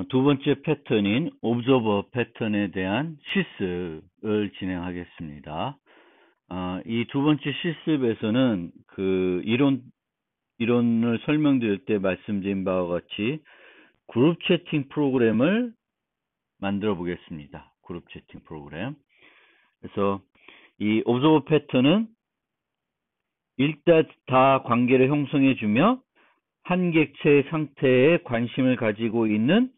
두 번째 패턴인 옵저버 패턴에 대한 실습을 진행하겠습니다. 이 두 번째 실습에서는 그 이론을 설명드릴 때 말씀드린 바와 같이 그룹 채팅 프로그램을 만들어 보겠습니다. 그룹 채팅 프로그램. 그래서 이 옵저버 패턴은 일단 다 관계를 형성해 주며 한 객체의 상태에 관심을 가지고 있는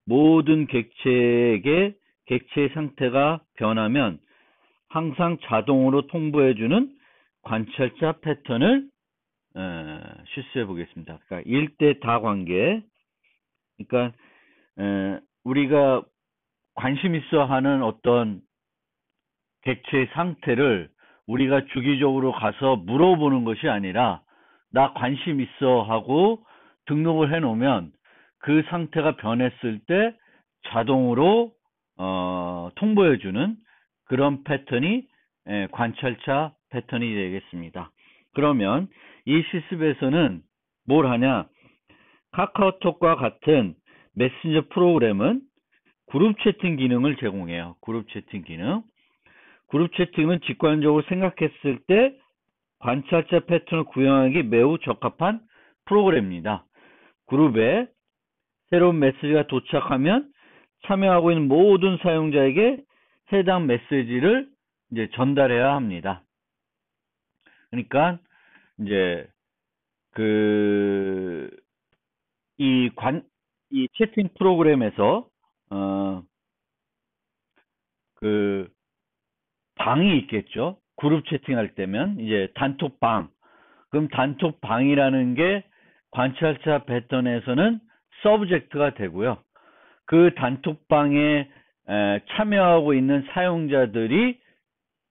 모든 객체에게 객체의 상태가 변하면 항상 자동으로 통보해주는 관찰자 패턴을 실수해 보겠습니다. 그러니까 1대 다관계. 그러니까 우리가 관심 있어 하는 어떤 객체의 상태를 우리가 주기적으로 가서 물어보는 것이 아니라 나 관심 있어 하고 등록을 해 놓으면 그 상태가 변했을 때 자동으로 통보해 주는 그런 패턴이 관찰자 패턴이 되겠습니다. 그러면 이 실습에서는 뭘 하냐? 카카오톡과 같은 메신저 프로그램은 그룹 채팅 기능을 제공해요. 그룹 채팅 기능. 그룹 채팅은 직관적으로 생각했을 때 관찰자 패턴을 구현하기 매우 적합한 프로그램입니다. 그룹에 새로운 메시지가 도착하면 참여하고 있는 모든 사용자에게 해당 메시지를 이제 전달해야 합니다. 그러니까 이제 이 채팅 프로그램에서 방이 있겠죠. 그룹 채팅할 때면 이제 단톡방. 그럼 단톡방이라는 게 관찰자 패턴에서는 서브젝트가 되고요. 그 단톡방에 참여하고 있는 사용자들이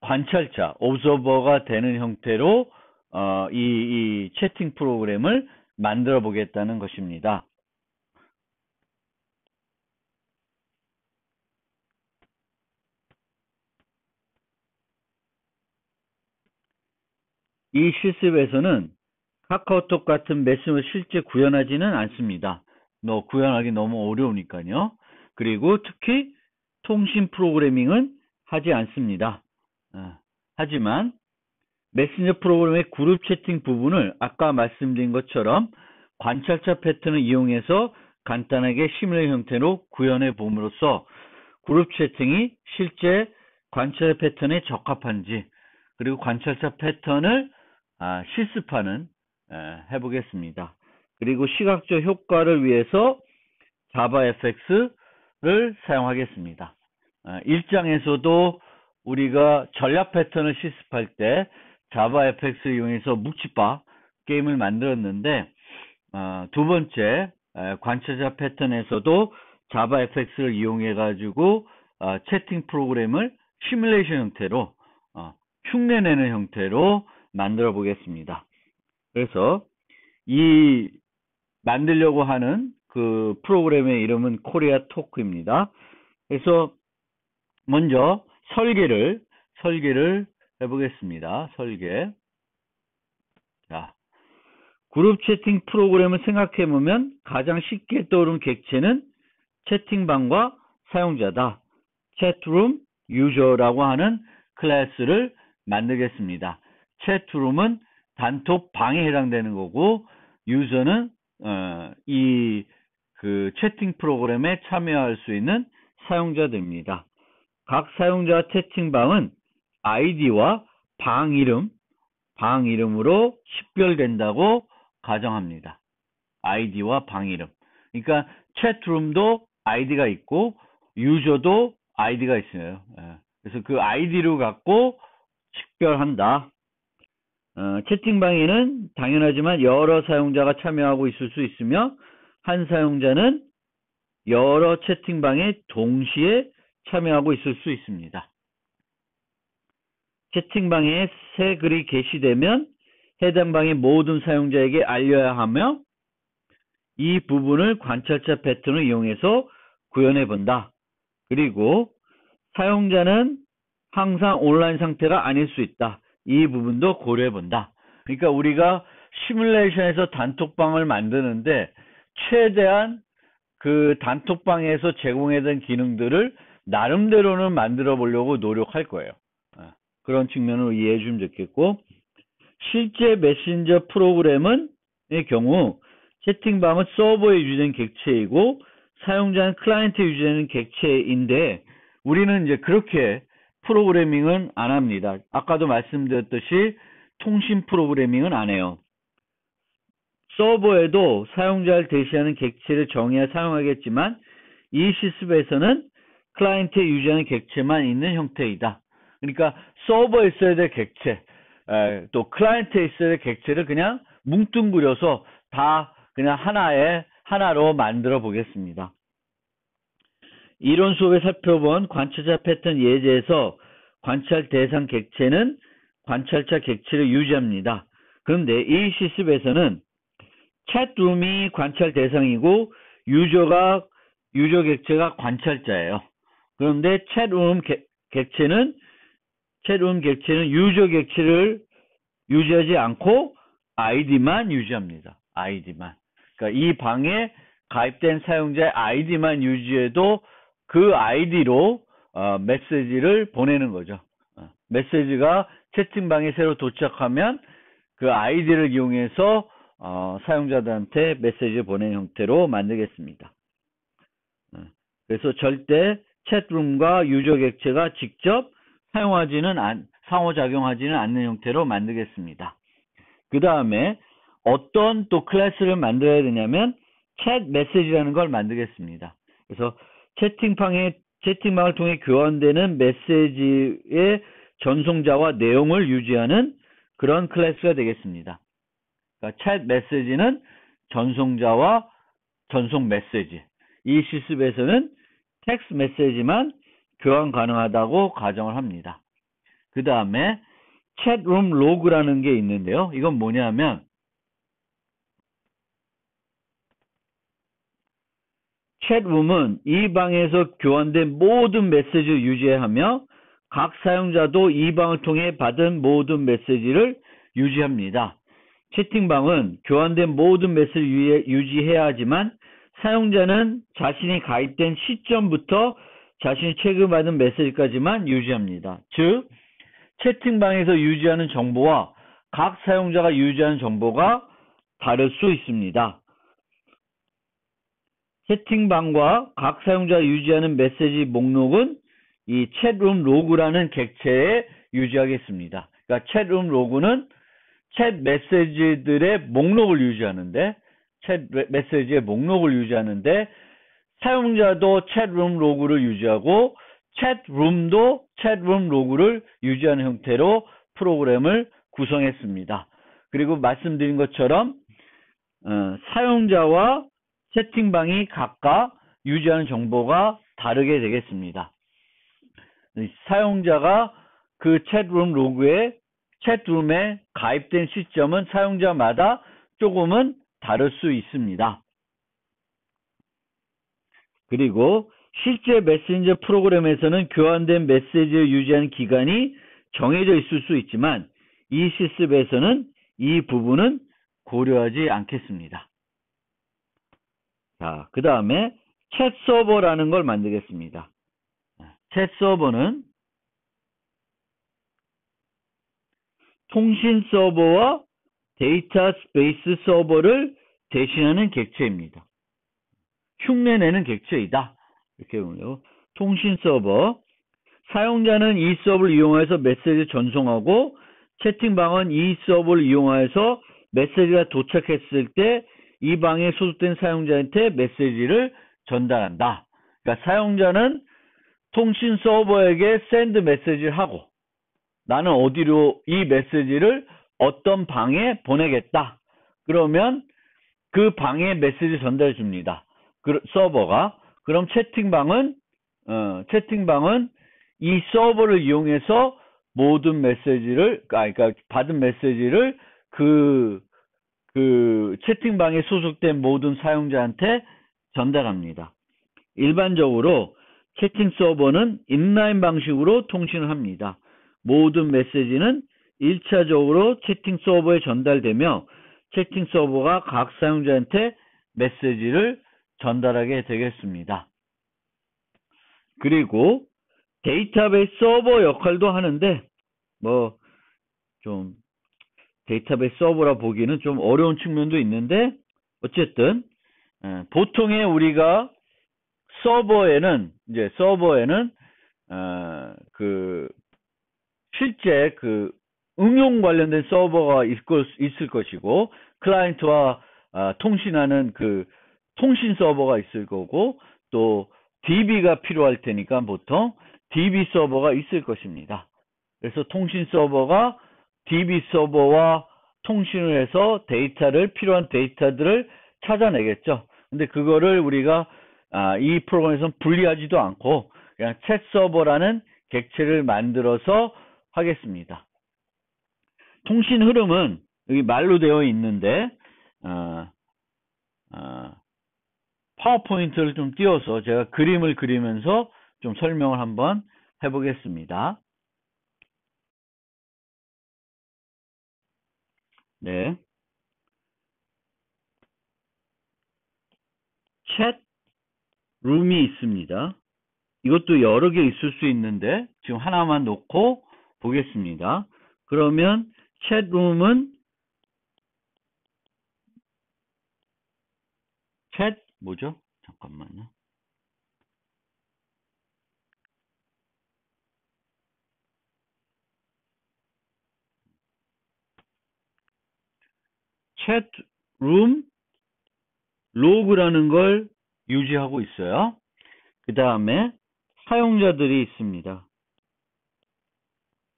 관찰자, 오브저버가 되는 형태로 이 채팅 프로그램을 만들어 보겠다는 것입니다. 이 실습에서는 카카오톡 같은 메신저를 실제 구현하지는 않습니다. 구현하기 너무 어려우니까요. 그리고 특히 통신 프로그래밍은 하지 않습니다. 하지만 메신저 프로그램의 그룹 채팅 부분을 아까 말씀드린 것처럼 관찰자 패턴을 이용해서 간단하게 시뮬레이션 형태로 구현해 봄으로써 그룹 채팅이 실제 관찰자 패턴에 적합한지 그리고 관찰자 패턴을 실습하는 해보겠습니다. 그리고 시각적 효과를 위해서 자바FX를 사용하겠습니다. 1장에서도 우리가 전략 패턴을 실습할 때 자바FX를 이용해서 묵찌바 게임을 만들었는데 두 번째 관찰자 패턴에서도 자바FX를 이용해 가지고 채팅 프로그램을 시뮬레이션 형태로 흉내내는 형태로 만들어 보겠습니다. 그래서 이 만들려고 하는 그 프로그램의 이름은 코리아 토크입니다. 그래서 먼저 설계를 해보겠습니다. 설계. 자, 그룹 채팅 프로그램을 생각해 보면 가장 쉽게 떠오른 객체는 채팅방과 사용자다. 채트룸 유저라고 하는 클래스를 만들겠습니다. 채트룸은 단톡방에 해당되는 거고 유저는 이 채팅 프로그램에 참여할 수 있는 사용자들입니다. 각 사용자 채팅방은 아이디와 방 이름으로 식별된다고 가정합니다. 아이디와 방 이름. 그러니까 채트룸도 아이디가 있고 유저도 아이디가 있어요. 그래서 그 아이디를 갖고 식별한다. 채팅방에는 당연하지만 여러 사용자가 참여하고 있을 수 있으며 한 사용자는 여러 채팅방에 동시에 참여하고 있을 수 있습니다. 채팅방에 새 글이 게시되면 해당 방의 모든 사용자에게 알려야 하며 이 부분을 관찰자 패턴을 이용해서 구현해 본다. 그리고 사용자는 항상 온라인 상태가 아닐 수 있다. 이 부분도 고려해 본다. 그러니까 우리가 시뮬레이션에서 단톡방을 만드는데 최대한 그 단톡방에서 제공해던 기능들을 나름대로는 만들어 보려고 노력할 거예요. 그런 측면으로 이해해 주면 좋겠고, 실제 메신저 프로그램의 경우 채팅방은 서버에 유지된 객체이고 사용자는 클라이언트에 유지되는 객체인데, 우리는 이제 그렇게 프로그래밍은 안 합니다. 아까도 말씀드렸듯이 통신 프로그래밍은 안 해요. 서버에도 사용자를 대시하는 객체를 정의해 사용하겠지만 이 실습에서는 클라이언트에 유지하는 객체만 있는 형태이다. 그러니까 서버에 있어야 될 객체, 또 클라이언트에 있어야 될 객체를 그냥 뭉뚱그려서 다 그냥 하나로 만들어 보겠습니다. 이론 수업에 살펴본 관찰자 패턴 예제에서 관찰 대상 객체는 관찰자 객체를 유지합니다. 그런데 이 실습에서는 챗룸이 관찰 대상이고 유저 객체가 관찰자예요. 그런데 챗룸 객체는 유저 객체를 유지하지 않고 아이디만 유지합니다. 아이디만. 그러니까 이 방에 가입된 사용자의 아이디만 유지해도 그 아이디로 메시지를 보내는 거죠. 메시지가 채팅방에 새로 도착하면 그 아이디를 이용해서 사용자들한테 메시지를 보내는 형태로 만들겠습니다. 그래서 절대 채룸과 유저 객체가 직접 상호작용하지는 않는 형태로 만들겠습니다. 그 다음에 어떤 또 클래스를 만들어야 되냐면 챗 메시지라는 걸 만들겠습니다. 그래서 채팅방을 통해 교환되는 메시지의 전송자와 내용을 유지하는 그런 클래스가 되겠습니다. 그러니까 챗 메시지는 전송자와 전송 메시지. 이 실습에서는 텍스트 메시지만 교환 가능하다고 가정을 합니다. 그 다음에 챗룸 로그라는 게 있는데요. 이건 뭐냐면 챗룸은 이 방에서 교환된 모든 메시지를 유지하며 각 사용자도 이 방을 통해 받은 모든 메시지를 유지합니다. 채팅방은 교환된 모든 메시지를 유지해야 하지만 사용자는 자신이 가입된 시점부터 자신이 체크받은 메시지까지만 유지합니다. 즉, 채팅방에서 유지하는 정보와 각 사용자가 유지하는 정보가 다를 수 있습니다. 채팅방과 각 사용자가 유지하는 메시지 목록은 이 챗룸 로그라는 객체에 유지하겠습니다. 그러니까 챗룸 로그는 챗 메시지들의 목록을 유지하는데, 사용자도 챗룸 로그를 유지하고 챗룸도 챗룸 로그를 유지하는 형태로 프로그램을 구성했습니다. 그리고 말씀드린 것처럼 사용자와 채팅방이 각각 유지하는 정보가 다르게 되겠습니다. 사용자가 그 챗룸에 가입된 시점은 사용자마다 조금은 다를 수 있습니다. 그리고 실제 메신저 프로그램에서는 교환된 메시지를 유지하는 기간이 정해져 있을 수 있지만 이 실습에서는 이 부분은 고려하지 않겠습니다. 자, 그 다음에 챗 서버라는 걸 만들겠습니다. 챗 서버는 통신 서버와 데이터 스페이스 서버를 대신하는 객체입니다. 흉내내는 객체이다. 이렇게 보면 통신 서버, 사용자는 이 서버를 이용해서 메시지를 전송하고 채팅방은 이 서버를 이용해서 메시지가 도착했을 때 이 방에 소속된 사용자한테 메시지를 전달한다. 그러니까 사용자는 통신 서버에게 샌드 메시지를 하고 나는 어디로 이 메시지를 어떤 방에 보내겠다. 그러면 그 방에 메시지 전달해 줍니다. 서버가. 그럼 채팅방은 이 서버를 이용해서 모든 메시지를, 그러니까 받은 메시지를 그 채팅방에 소속된 모든 사용자한테 전달합니다. 일반적으로 채팅 서버는 인라인 방식으로 통신을 합니다. 모든 메시지는 1차적으로 채팅 서버에 전달되며 채팅 서버가 각 사용자한테 메시지를 전달하게 되겠습니다. 그리고 데이터베이스 서버 역할도 하는데 뭐 좀 데이터베이스 서버라 보기는 좀 어려운 측면도 있는데 어쨌든 보통의 우리가 서버에는 그 실제 그 응용 관련된 서버가 있을 것이고 클라이언트와 통신하는 그 통신 서버가 있을 거고 또 DB가 필요할 테니까 보통 DB 서버가 있을 것입니다. 그래서 통신 서버가 DB 서버와 통신을 해서 필요한 데이터들을 찾아내겠죠. 근데 그거를 우리가 이 프로그램에서는 분리하지도 않고 그냥 챗 서버라는 객체를 만들어서 하겠습니다. 통신 흐름은 여기 말로 되어 있는데 파워포인트를 좀 띄워서 제가 그림을 그리면서 좀 설명을 한번 해보겠습니다. 네. 챗 룸이 있습니다. 이것도 여러 개 있을 수 있는데 지금 하나만 놓고 보겠습니다. 그러면 챗 룸은 뭐죠? 잠깐만요. 챗 룸 로그라는 걸 유지하고 있어요. 그 다음에 사용자들이 있습니다.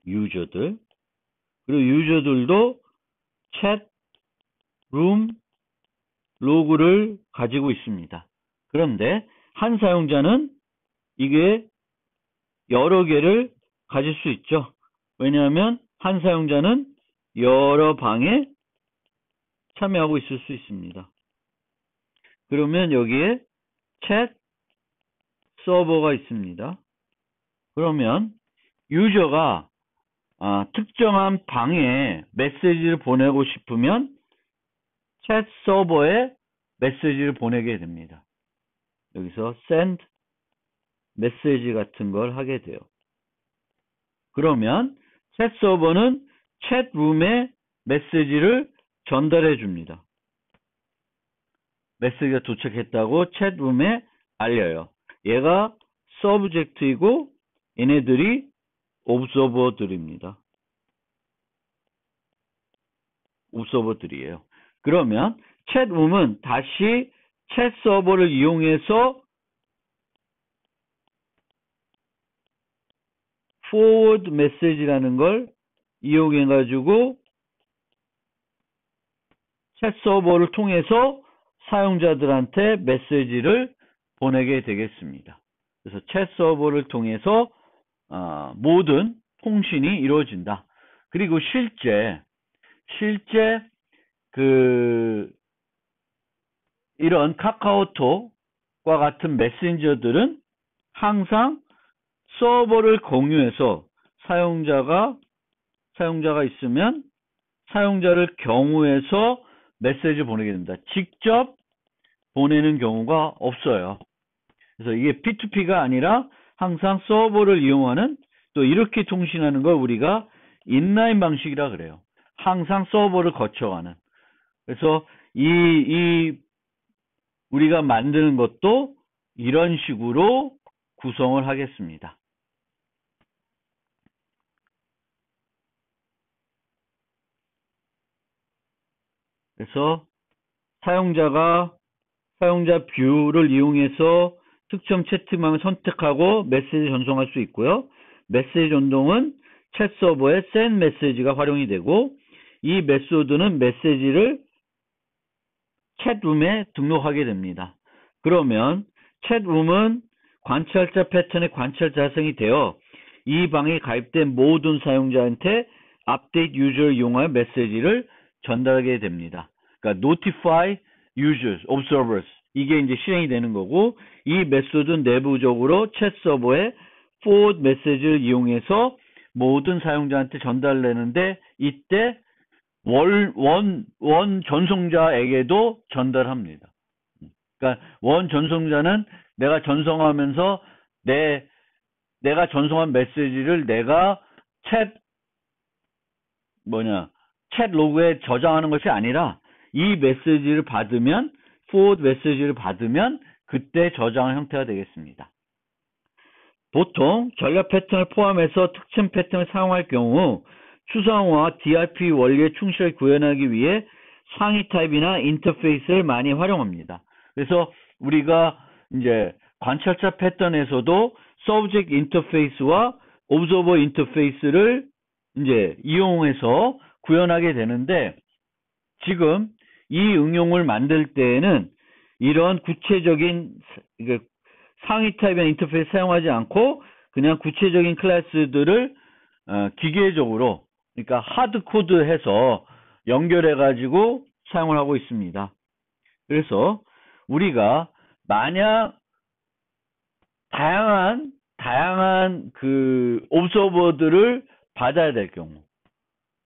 유저들. 그리고 유저들도 챗 룸 로그를 가지고 있습니다. 그런데 한 사용자는 이게 여러 개를 가질 수 있죠. 왜냐하면 한 사용자는 여러 방에 참여하고 있을 수 있습니다. 그러면 여기에 챗 서버가 있습니다. 그러면 유저가 특정한 방에 메시지를 보내고 싶으면 챗 서버에 메시지를 보내게 됩니다. 여기서 send 메시지 같은 걸 하게 돼요. 그러면 챗 서버는 챗 룸에 메시지를 전달해 줍니다. 메시지가 도착했다고 챗 룸에 알려요. 얘가 서브젝트이고 얘네들이 옵서버들입니다. 옵서버들이에요. 그러면 챗 룸은 다시 챗 서버를 이용해서 forward 메시지라는 걸 이용해 가지고 챗 서버를 통해서 사용자들한테 메시지를 보내게 되겠습니다. 그래서 챗 서버를 통해서 모든 통신이 이루어진다. 그리고 실제 이런 카카오톡과 같은 메신저들은 항상 서버를 공유해서 사용자가 있으면 사용자를 경우해서 메시지 보내게 됩니다. 직접 보내는 경우가 없어요. 그래서 이게 P2P가 아니라 항상 서버를 이용하는 또 이렇게 통신하는 걸 우리가 인라인 방식이라 그래요. 항상 서버를 거쳐가는. 그래서 우리가 만드는 것도 이런 식으로 구성을 하겠습니다. 그래서 사용자 뷰를 이용해서 특정 채팅방을 선택하고 메시지 전송할 수 있고요. 메시지 전송은 챗 서버에 send 메시지가 활용이 되고 이 메소드는 메시지를 챗룸에 등록하게 됩니다. 그러면 챗룸은 관찰자 패턴의 관찰 자성이 되어 이 방에 가입된 모든 사용자한테 update user를 이용하여 메시지를 전달하게 됩니다. 그러니까 notify users, observers 이게 이제 실행이 되는 거고 이 메소드는 내부적으로 챗 서버에 forward 메시지를 이용해서 모든 사용자한테 전달되는데 이때 원 전송자에게도 전달합니다. 그러니까 원 전송자는 내가 전송하면서 내가 전송한 메시지를 내가 챗 로그에 저장하는 것이 아니라 이 메시지를 받으면 forward 메시지를 받으면 그때 저장한 형태가 되겠습니다. 보통 전략 패턴을 포함해서 특정 패턴을 사용할 경우 추상화와 DRP 원리에 충실하게 구현하기 위해 상위 타입이나 인터페이스를 많이 활용합니다. 그래서 우리가 이제 관찰자 패턴에서도 subject 인터페이스와 observer 인터페이스를 이제 이용해서 구현하게 되는데, 지금 이 응용을 만들 때에는 이런 구체적인 상위 타입의 인터페이스 사용하지 않고 그냥 구체적인 클래스들을 기계적으로, 그러니까 하드 코드해서 연결해 가지고 사용을 하고 있습니다. 그래서 우리가 만약 다양한 그 옵서버들을 받아야 될 경우,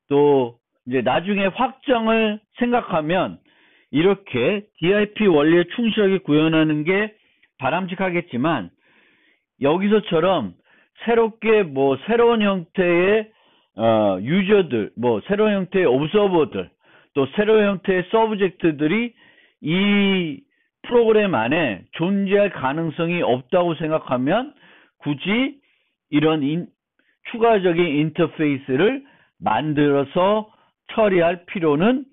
또 이제 나중에 확정을 생각하면 이렇게 DIP 원리에 충실하게 구현하는 게 바람직하겠지만, 여기서처럼 새롭게 새로운 형태의 유저들, 새로운 형태의 옵서버들, 또 새로운 형태의 서브젝트들이 이 프로그램 안에 존재할 가능성이 없다고 생각하면 굳이 이런 추가적인 인터페이스를 만들어서 처리할 필요는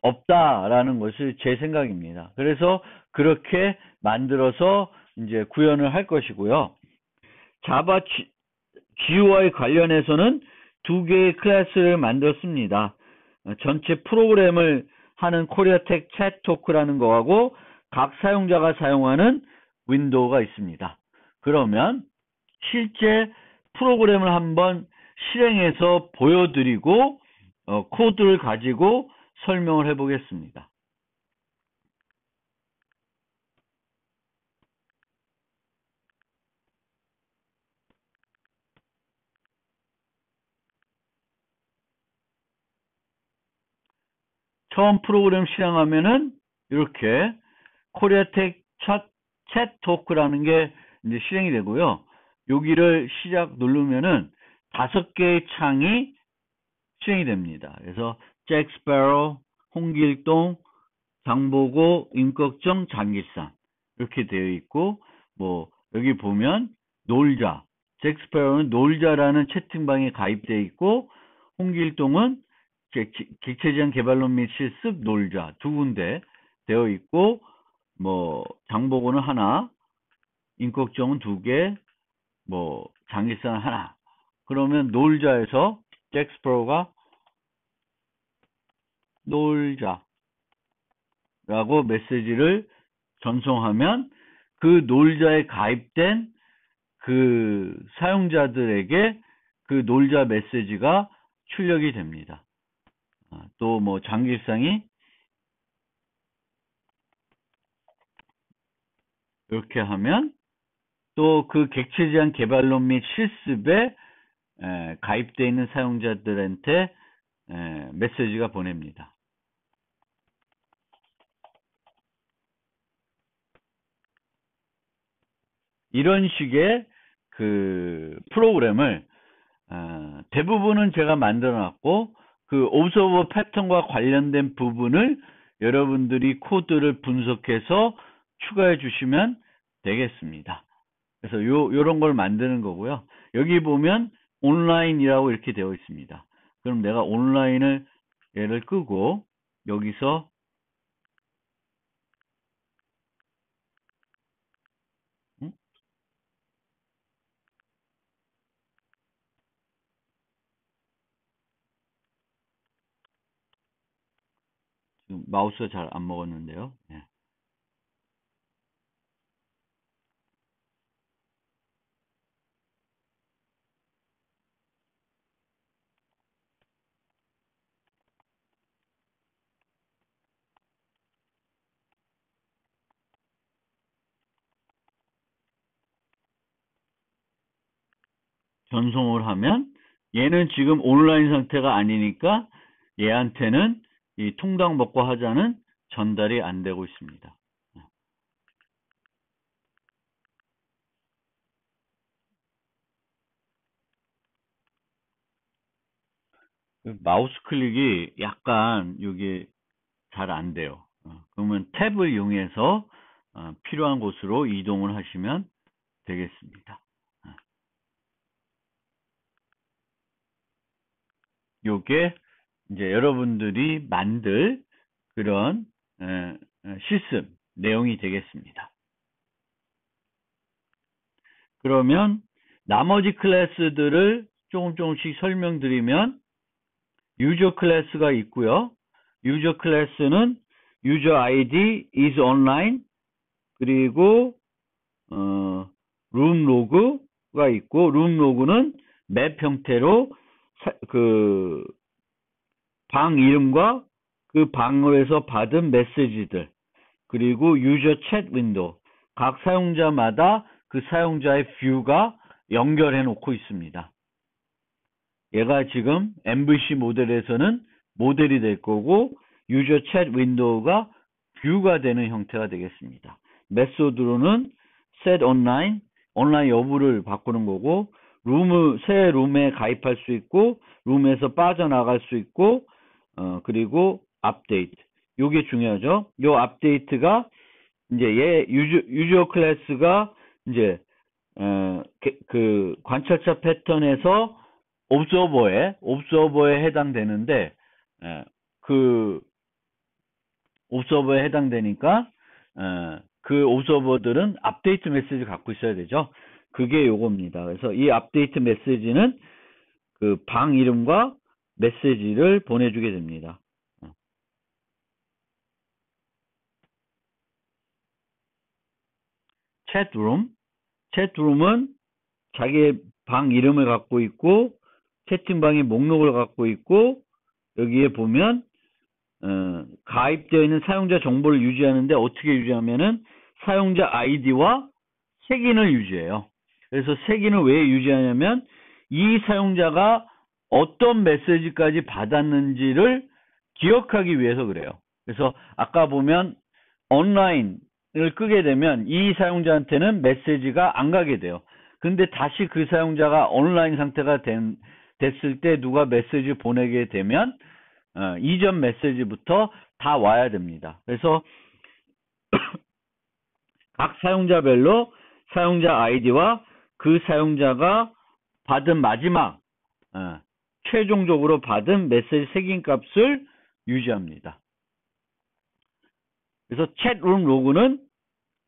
없다라는 것이 제 생각입니다. 그래서 그렇게 만들어서 이제 구현을 할 것이고요. 자바 GUI 관련해서는 두 개의 클래스를 만들었습니다. 전체 프로그램을 하는 코리아텍 챗토크라는 거하고 각 사용자가 사용하는 윈도우가 있습니다. 그러면 실제 프로그램을 한번 실행해서 보여드리고 코드를 가지고 설명을 해보겠습니다. 처음 프로그램 실행하면은 이렇게 코리아텍 챗토크라는 게 이제 실행이 되고요. 여기를 시작 누르면은 5개의 창이 실행이 됩니다. 그래서 잭스패로, 홍길동, 장보고, 임꺽정, 장길산 이렇게 되어 있고, 여기 보면 놀자, 잭스패로는 놀자라는 채팅방에 가입되어 있고, 홍길동은 객체지향 개발론 및 실습 놀자 두 군데 되어 있고, 장보고는 하나, 임꺽정은 2개, 장길산은 하나. 그러면 놀자에서 잭스패로가 놀자라고 메시지를 전송하면 그 놀자에 가입된 그 사용자들에게 그 놀자 메시지가 출력이 됩니다. 또 장길상이 이렇게 하면 또 그 객체지향 개발론 및 실습에 가입되어 있는 사용자들한테 메시지가 보냅니다. 이런 식의 그 프로그램을 대부분은 제가 만들어 놨고, 그 옵서버 패턴과 관련된 부분을 여러분들이 코드를 분석해서 추가해 주시면 되겠습니다. 그래서 요런 걸 만드는 거고요. 여기 보면 온라인이라고 이렇게 되어 있습니다. 그럼 내가 온라인을 얘를 끄고 여기서 지금 마우스가 잘 안 먹었는데요. 네. 전송을 하면 얘는 지금 온라인 상태가 아니니까 얘한테는 이 통당 먹고 하자는 전달이 안 되고 있습니다. 마우스 클릭이 약간 여기 잘 안 돼요. 그러면 탭을 이용해서 필요한 곳으로 이동을 하시면 되겠습니다. 요게 이제 여러분들이 만들 그런 시스템 내용이 되겠습니다. 그러면 나머지 클래스들을 조금씩 설명드리면 유저 클래스가 있고요. 유저 클래스는 유저 ID is online 그리고 룸 로그가 있고 룸 로그는 맵 형태로 그 방 이름과 그 방에서 받은 메시지들 그리고 유저 챗 윈도우 각 사용자마다 그 사용자의 뷰가 연결해 놓고 있습니다. 얘가 지금 MVC 모델에서는 모델이 될 거고 유저 챗 윈도우가 뷰가 되는 형태가 되겠습니다. 메소드로는 set online, 온라인 여부를 바꾸는 거고 새 룸에 가입할 수 있고 룸에서 빠져나갈 수 있고 그리고 업데이트 요게 중요하죠. 요 업데이트가 이제 얘 유저 클래스가 이제 그 관찰자 패턴에서 옵서버에 해당되는데 그 옵서버에 해당되니까 그 옵서버들은 업데이트 메시지 갖고 있어야 되죠. 그게 요겁니다. 그래서 이 업데이트 메시지는 그 방 이름과 메시지를 보내주게 됩니다. 채트룸은 자기의 방 이름을 갖고 있고 채팅방의 목록을 갖고 있고 여기에 보면 가입되어 있는 사용자 정보를 유지하는데 어떻게 유지하면은 사용자 아이디와 색인을 유지해요. 그래서 색인을 왜 유지하냐면 이 사용자가 어떤 메시지까지 받았는지를 기억하기 위해서 그래요. 그래서 아까 보면 온라인을 끄게 되면 이 사용자한테는 메시지가 안 가게 돼요. 근데 다시 그 사용자가 온라인 상태가 됐을 때 누가 메시지 보내게 되면 이전 메시지부터 다 와야 됩니다. 그래서 각 사용자별로 사용자 아이디와 그 사용자가 받은 마지막 최종적으로 받은 메시지 색인 값을 유지합니다. 그래서 채룸 로그는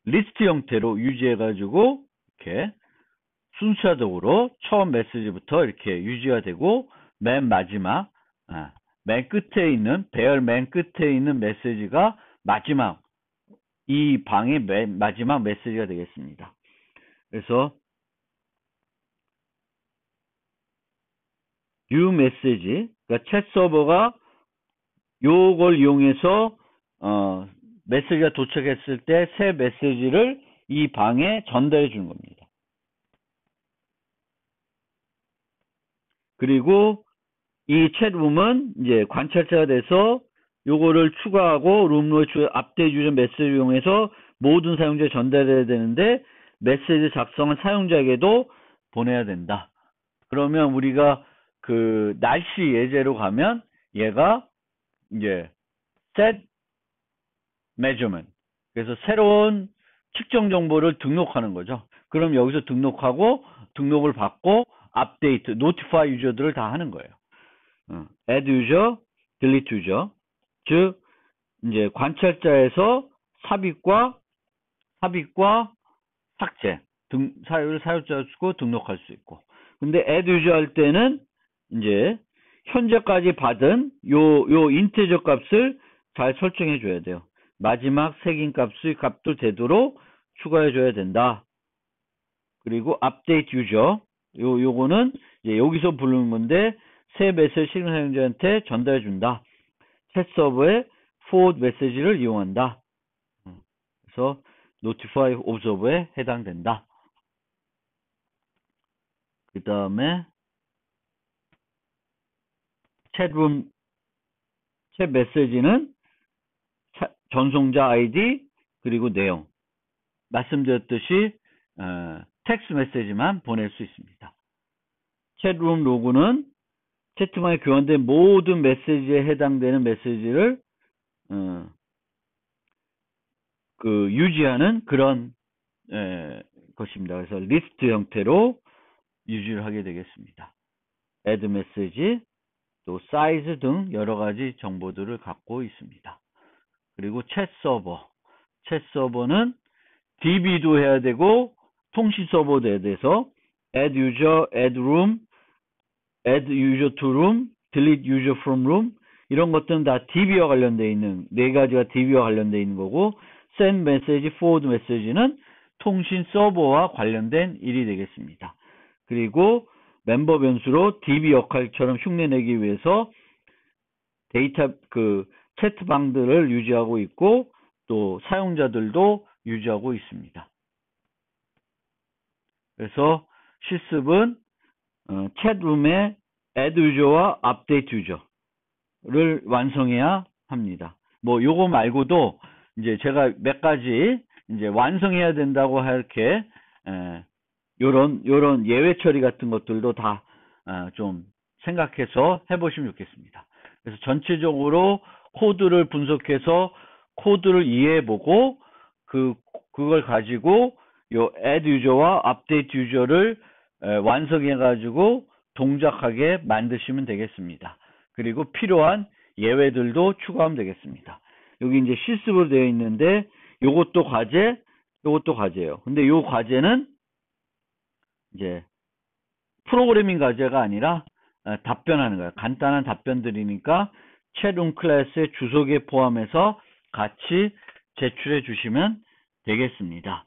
리스트 형태로 유지해가지고 이렇게 순차적으로 처음 메시지부터 이렇게 유지가 되고 맨 마지막 맨 끝에 있는 배열 맨 끝에 있는 메시지가 마지막 이 방의 맨 마지막 메시지가 되겠습니다. 그래서 뉴 메시지 그러니까 챗 서버가 요걸 이용해서 메시지가 도착했을 때 새 메시지를 이 방에 전달해 주는 겁니다. 그리고 이 챗룸은 이제 관찰자가 돼서 요거를 추가하고 룸로에 업데이트 유저 메시지를 이용해서 모든 사용자에 전달해야 되는데 메시지 작성한 사용자에게도 보내야 된다. 그러면 우리가 그 날씨 예제로 가면 얘가 이제 set measurement 그래서 새로운 측정 정보를 등록하는 거죠. 그럼 여기서 등록하고 등록을 받고 업데이트, 노티파이 유저들을 다 하는 거예요. add user, delete user. 즉 이제 관찰자에서 삽입과 삭제 사유를 사용자 쓰고 등록할 수 있고. 근데 add user 할 때는 이제 현재까지 받은 요 인티저 값을 잘 설정해 줘야 돼요. 마지막 색인 값도 되도록 추가해 줘야 된다. 그리고 update user 요거는 이제 여기서 부르는 건데 새 메시지 실행 사용자한테 전달해 준다. 챗 서버에 forward 메시지를 이용한다. 그래서 notify observer에 해당된다. 그 다음에 챗 메시지는 전송자 아이디 그리고 내용 말씀드렸듯이 텍스트 메시지만 보낼 수 있습니다. 챗룸 로그는 채팅방에 교환된 모든 메시지에 해당되는 메시지를 유지하는 그런 것입니다. 그래서 리스트 형태로 유지를 하게 되겠습니다. add 메시지, 또 사이즈 등 여러 가지 정보들을 갖고 있습니다. 그리고 챗 서버는 DB도 해야 되고 통신 서버도 해야 돼서 add user, add room, add user to room, delete user from room 이런 것들은 다 DB와 관련되어 있는 네 가지가 DB와 관련되어 있는 거고 send message, forward message는 통신 서버와 관련된 일이 되겠습니다. 그리고 멤버 변수로 DB 역할처럼 흉내내기 위해서 데이터 채트방들을 유지하고 있고 또 사용자들도 유지하고 있습니다. 그래서 실습은 챗룸의 add user와 update user를 완성해야 합니다. 뭐 요거 말고도 이제 제가 몇 가지 이제 완성해야 된다고 이렇게 요런 예외 처리 같은 것들도 다 좀 생각해서 해보시면 좋겠습니다. 그래서 전체적으로 코드를 분석해서 코드를 이해해보고 그걸 가지고 요 add user와 update user를 완성해가지고 동작하게 만드시면 되겠습니다. 그리고 필요한 예외들도 추가하면 되겠습니다. 여기 이제 실습으로 되어 있는데 요것도 과제예요. 근데 요 과제는 이제 프로그래밍 과제가 아니라 답변하는 거예요. 간단한 답변들이니까 챗룸 클래스의 주소기에 포함해서 같이 제출해 주시면 되겠습니다.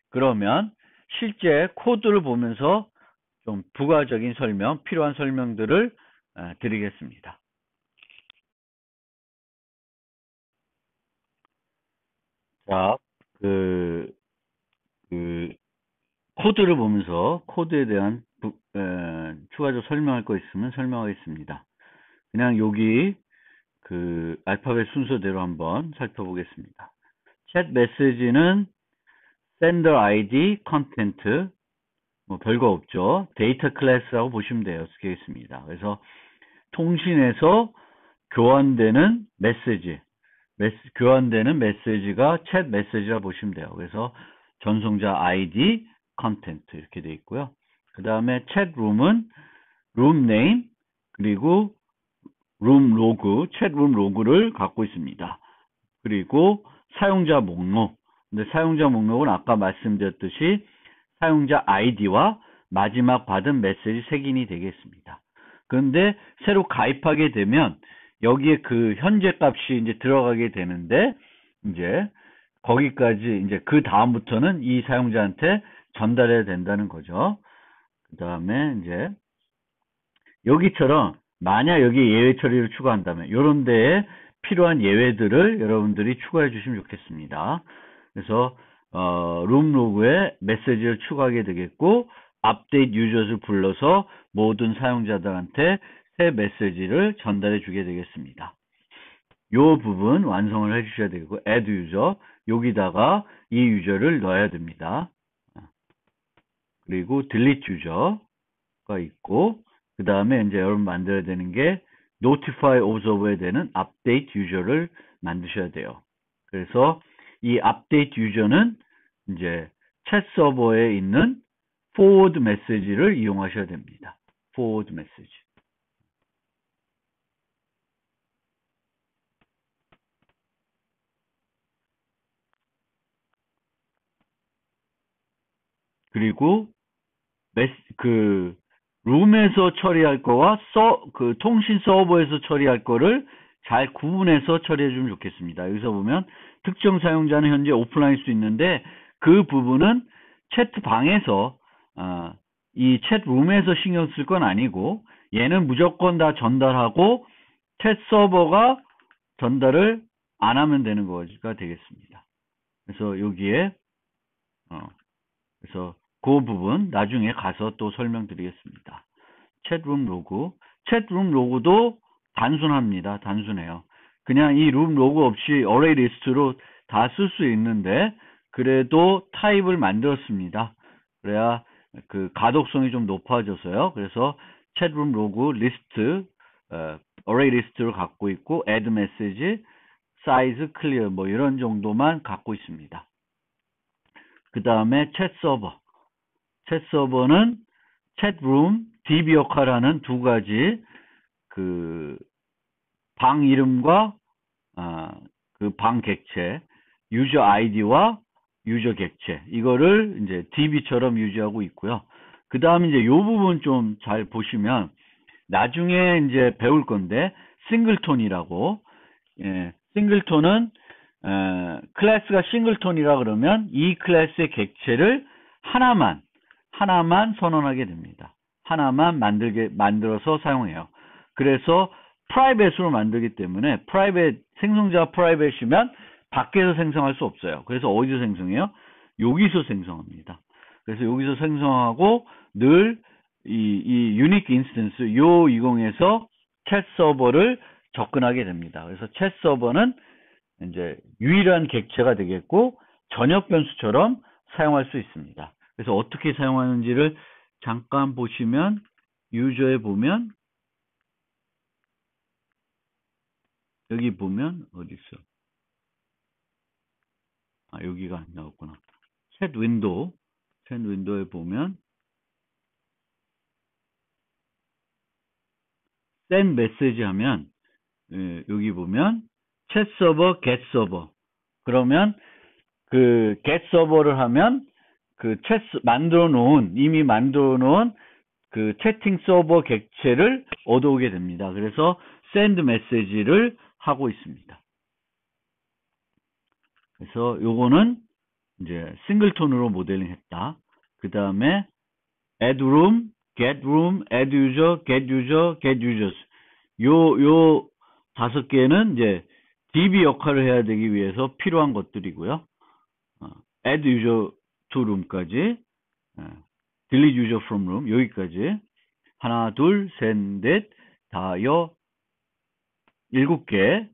그러면 실제 코드를 보면서 좀 부가적인 설명, 필요한 설명들을 드리겠습니다. 자, 코드를 보면서 코드에 대한 추가적으로 설명할 거 있으면 설명하겠습니다. 그냥 여기 알파벳 순서대로 한번 살펴보겠습니다. 챗 메시지는 sender ID, content, 뭐 별거 없죠. 데이터 클래스라고 보시면 돼요. 쓰겠습니다. 그래서 통신에서 교환되는 메시지가 챗 메시지라 보시면 돼요. 그래서 전송자 ID, content 이렇게 되어 있고요. 그 다음에 챗룸은 room name 그리고 room log, 챗룸 로그를 갖고 있습니다. 그리고 사용자 목록. 근데 사용자 목록은 아까 말씀드렸듯이 사용자 아이디와 마지막 받은 메시지 색인이 되겠습니다. 그런데 새로 가입하게 되면 여기에 현재 값이 이제 들어가게 되는데 이제 거기까지 이제 그 다음부터는 이 사용자한테 전달해야 된다는 거죠. 그 다음에 이제 여기처럼 만약 여기 예외 처리를 추가한다면 이런 데에 필요한 예외들을 여러분들이 추가해 주시면 좋겠습니다. 그래서 룸 로그에 메시지를 추가하게 되겠고 update users를 불러서 모든 사용자들한테 새 메시지를 전달해 주게 되겠습니다. 이 부분 완성을 해 주셔야 되고 add user 여기다가 이 유저를 넣어야 됩니다. 그리고 delete user가 있고 그 다음에 이제 여러분 만들어야 되는 게 notify observer에 되는 update user를 만드셔야 돼요. 그래서 이 update user는 이제 챗 서버에 있는 forward 메시지를 이용하셔야 됩니다. forward 메시지. 그리고 룸에서 처리할 거와 통신 서버에서 처리할 거를 잘 구분해서 처리해 주면 좋겠습니다. 여기서 보면 특정 사용자는 현재 오프라인일 수 있는데 그 부분은 채트방에서 이 챗룸에서 신경 쓸 건 아니고 얘는 무조건 다 전달하고 챗 서버가 전달을 안 하면 되는 거가 되겠습니다. 그래서 여기에 그래서 그 부분 나중에 가서 또 설명드리겠습니다. 챗룸 로그. 챗룸 로그도 단순합니다. 단순해요. 그냥 이 룸 로그 없이 어레이 리스트로 다 쓸 수 있는데 그래도 타입을 만들었습니다. 그래야 가독성이 좀 높아져서요. 그래서 chatroom 로그 리스트, array 리스트를 갖고 있고, add message, size, clear 뭐 이런 정도만 갖고 있습니다. 그 다음에 chat server. chat server는 chatroom, DB 역할을 하는 두 가지 그 방 이름과 그 방 객체, 유저 아이디와 유저 객체, 이거를 이제 DB처럼 유지하고 있고요. 그 다음에 이제 요 부분 좀 잘 보시면 나중에 이제 배울 건데, 싱글톤이라고, 싱글톤은, 클래스가 싱글톤이라 그러면 이 클래스의 객체를 하나만 선언하게 됩니다. 하나만 만들어서 사용해요. 그래서 프라이빗으로 만들기 때문에, 생성자가 프라이빗이면 밖에서 생성할 수 없어요. 그래서 어디서 생성해요? 여기서 생성합니다. 그래서 여기서 생성하고 늘 이 유니크 인스턴스 요 20에서 챗 서버를 접근하게 됩니다. 그래서 챗 서버는 이제 유일한 객체가 되겠고 전역 변수처럼 사용할 수 있습니다. 그래서 어떻게 사용하는지를 잠깐 보시면, 유저에 보면 여기 보면 어디 있어? 여기가 안 나왔구나. 챗 윈도우에 보면 send 메시지 하면, 여기 보면 챗 서버, get 서버. 그러면 그 get 서버를 하면 그 이미 만들어 놓은 그 채팅 서버 객체를 얻어오게 됩니다. 그래서 send 메시지를 하고 있습니다. 그래서 요거는 이제 싱글톤으로 모델링 했다. 그 다음에 add room, get room, add user, get user, get users. 요 5개는 이제 DB 역할을 해야 되기 위해서 필요한 것들이고요. add user to room까지, delete user from room 여기까지 하나, 둘, 셋, 넷, 다, 여, 7개.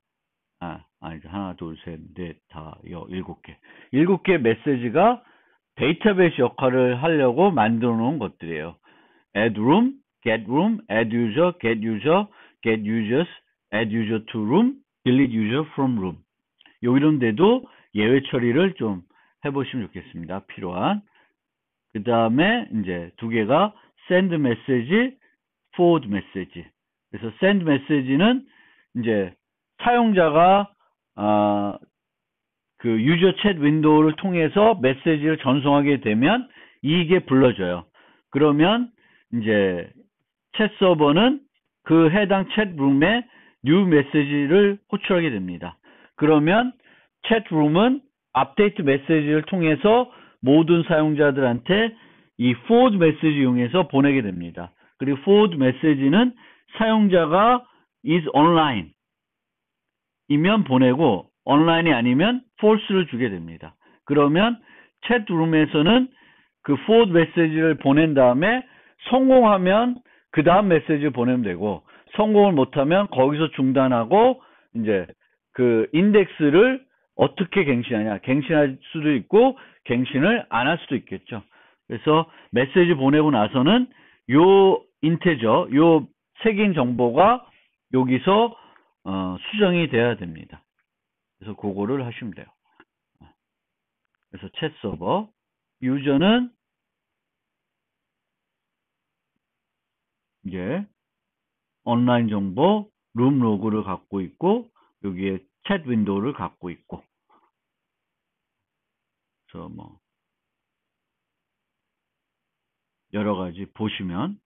하나, 둘, 셋, 넷, 다, 여, 7개. 7개 메시지가 데이터베이스 역할을 하려고 만들어 놓은 것들이에요. add room, get room, add user, get user, get users, add user to room, delete user from room. 이런 데도 예외 처리를 좀 해보시면 좋겠습니다. 필요한. 그 다음에 이제 두 개가 send message, forward message. 그래서 send message는 이제 사용자가 그 유저 챗 윈도우를 통해서 메시지를 전송하게 되면 이게 불러져요. 그러면 이제 챗 서버는 그 해당 챗룸에 뉴 메시지를 호출하게 됩니다. 그러면 챗룸은 업데이트 메시지를 통해서 모든 사용자들한테 이 forward 메시지 이용해서 보내게 됩니다. 그리고 forward 메시지는 사용자가 is online 이면 보내고 온라인이 아니면 false를 주게 됩니다. 그러면 챗룸에서는 그 forward 메시지를 보낸 다음에 성공하면 그 다음 메시지를 보내면 되고, 성공을 못하면 거기서 중단하고 이제 그 인덱스를 어떻게 갱신하냐, 갱신할 수도 있고 갱신을 안 할 수도 있겠죠. 그래서 메시지 보내고 나서는 요 인테저, 요 색인 정보가 여기서 수정이 돼야 됩니다. 그래서 그거를 하시면 돼요. 그래서 챗 서버, 유저는 이제 온라인 정보, 룸 로그를 갖고 있고 여기에 챗 윈도우를 갖고 있고, 그래서 뭐 여러 가지 보시면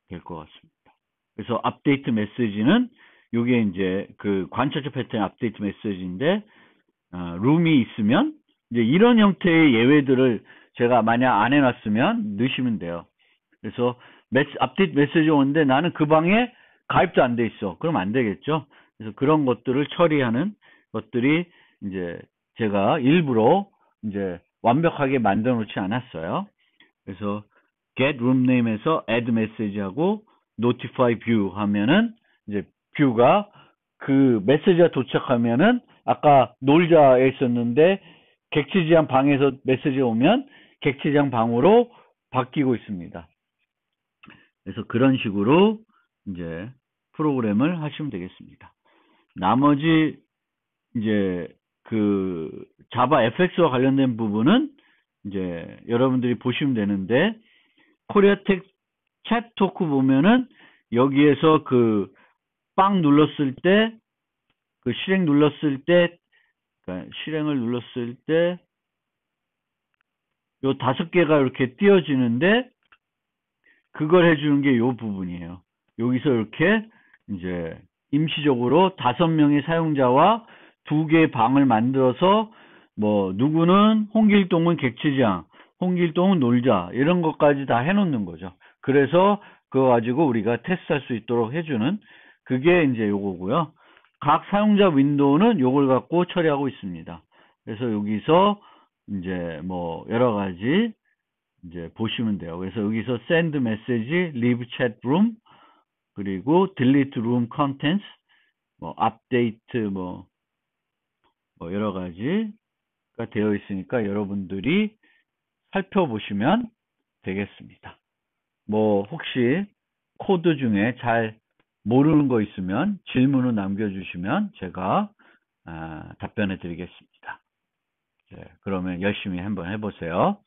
될 것 같습니다. 그래서 업데이트 메시지는 이게 이제 그 관찰자 패턴 업데이트 메시지인데, 룸이 있으면 이제 이런 형태의 예외들을 제가 만약 안 해놨으면 넣으시면 돼요. 그래서 업데이트 메시지 오는데 나는 그 방에 가입도 안 돼 있어. 그럼 안 되겠죠. 그래서 그런 것들을 처리하는 것들이 이제 제가 일부러 이제 완벽하게 만들어 놓지 않았어요. 그래서 get room name에서 add message하고 notify view 하면은 이제 뷰가 그 메시지가 도착하면은 아까 놀자에 있었는데 객체지향 방에서 메시지가 오면 객체지향 방으로 바뀌고 있습니다. 그래서 그런 식으로 이제 프로그램을 하시면 되겠습니다. 나머지 이제 그 자바 FX와 관련된 부분은 이제 여러분들이 보시면 되는데, 코리아텍 챗 토크 보면은 여기에서 그 빵 눌렀을 때, 그 실행 눌렀을 때, 그러니까 실행을 눌렀을 때 요 5개가 이렇게 띄어지는데, 그걸 해주는 게 요 부분이에요. 여기서 이렇게 이제 임시적으로 5명의 사용자와 2개의 방을 만들어서 뭐 누구는 홍길동은 객체지향, 홍길동은 놀자, 이런 것까지 다 해놓는 거죠. 그래서 그거 가지고 우리가 테스트할 수 있도록 해주는, 그게 이제 요거고요. 각 사용자 윈도우는 요걸 갖고 처리하고 있습니다. 그래서 여기서 이제 뭐 여러 가지 이제 보시면 돼요. 그래서 여기서 send message, leave chat room, 그리고 delete room contents, 뭐 update, 뭐 여러 가지가 되어 있으니까 여러분들이 살펴보시면 되겠습니다. 뭐 혹시 코드 중에 잘 모르는 거 있으면 질문을 남겨주시면 제가 답변해 드리겠습니다. 그러면 열심히 한번 해보세요.